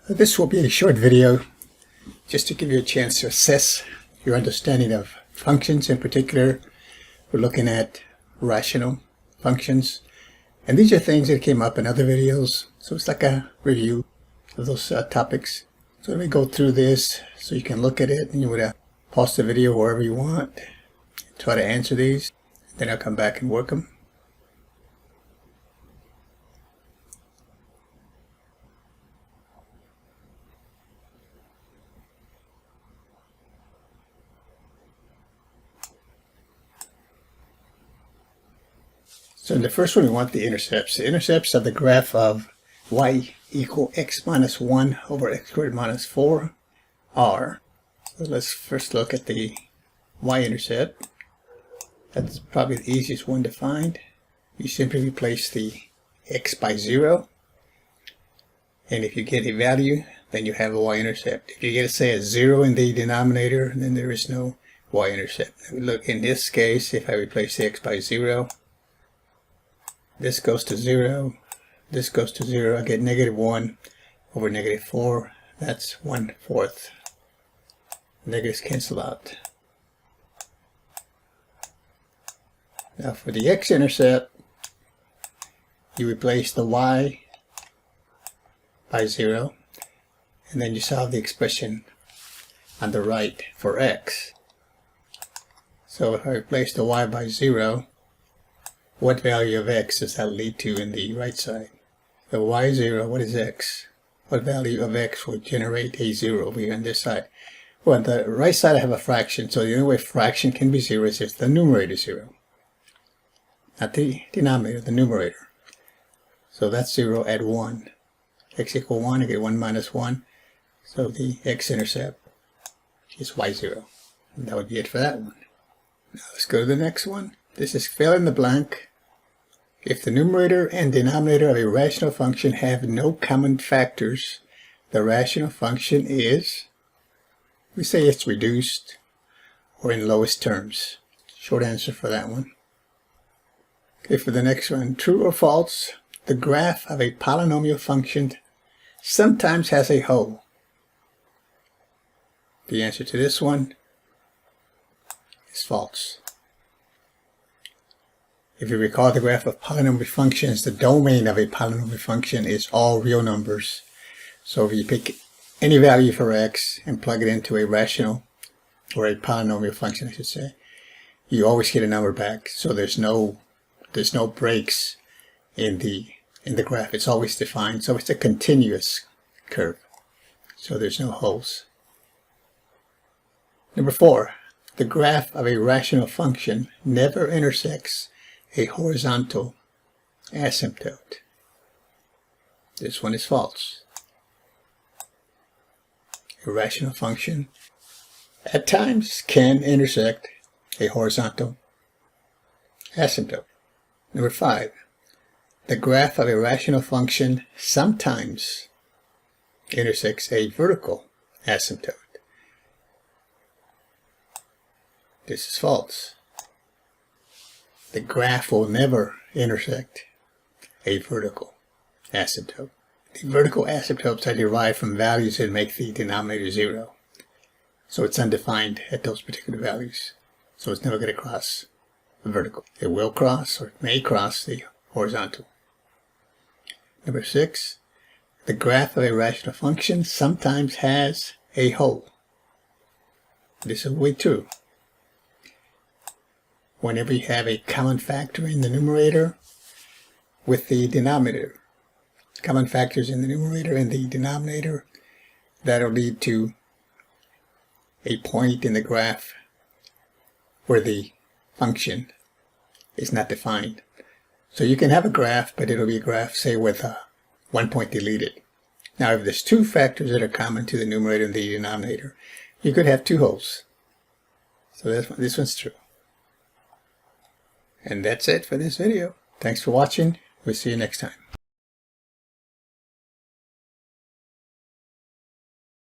This will be a short video just to give you a chance to assess your understanding of functions. In particular, we're looking at rational functions, and these are things that came up in other videos, so it's like a review of those topics. So let me go through this so you can look at it, and you would pause the video wherever you want, try to answer these, then I'll come back and work them. So in the first one, we want the intercepts. The intercepts of the graph of y equal x minus 1 over x squared minus 4 are. So let's first look at the y-intercept. That's probably the easiest one to find. You simply replace the x by 0. And if you get a value, then you have a y-intercept. If you get, say, a 0 in the denominator, then there is no y-intercept. Look, in this case, if I replace the x by 0, this goes to 0, this goes to 0, I get negative 1 over negative 4, that's 1/4. Negatives cancel out. Now for the x-intercept, you replace the y by 0, and then you solve the expression on the right for x. So if I replace the y by 0, what value of x does that lead to in the right side? So y0, what is x? What value of x will generate a 0 over here on this side? Well, on the right side I have a fraction, so the only way a fraction can be 0 is if the numerator is 0. Not the denominator, the numerator. So that's 0 at 1. X equal 1, I get 1 minus 1. So the x-intercept is y0. And that would be it for that one. Now let's go to the next one. This is fill in the blank. If the numerator and denominator of a rational function have no common factors, the rational function is, we say it's reduced or in lowest terms. Short answer for that one. Okay, for the next one, true or false, the graph of a polynomial function sometimes has a hole. The answer to this one is false. If you recall the graph of polynomial functions, the domain of a polynomial function is all real numbers. So if you pick any value for x and plug it into a rational, or a polynomial function I should say, you always get a number back. So there's no breaks in the graph. It's always defined. So it's a continuous curve. So there's no holes. Number 4, the graph of a rational function never intersects a horizontal asymptote. This one is false. A rational function at times can intersect a horizontal asymptote. Number 5, the graph of a rational function sometimes intersects a vertical asymptote. This is false. The graph will never intersect a vertical asymptote. The vertical asymptotes are derived from values that make the denominator 0. So it's undefined at those particular values. So it's never going to cross the vertical. It will cross, or it may cross, the horizontal. Number 6, the graph of a rational function sometimes has a hole. This will be true. Whenever you have a common factor in the numerator with the denominator. Common factors in the numerator and the denominator, that'll lead to a point in the graph where the function is not defined. So you can have a graph, but it'll be a graph, say, with one point deleted. Now, if there's two factors that are common to the numerator and the denominator, you could have two holes. So this one's true. And that's it for this video. Thanks for watching. We'll see you next time.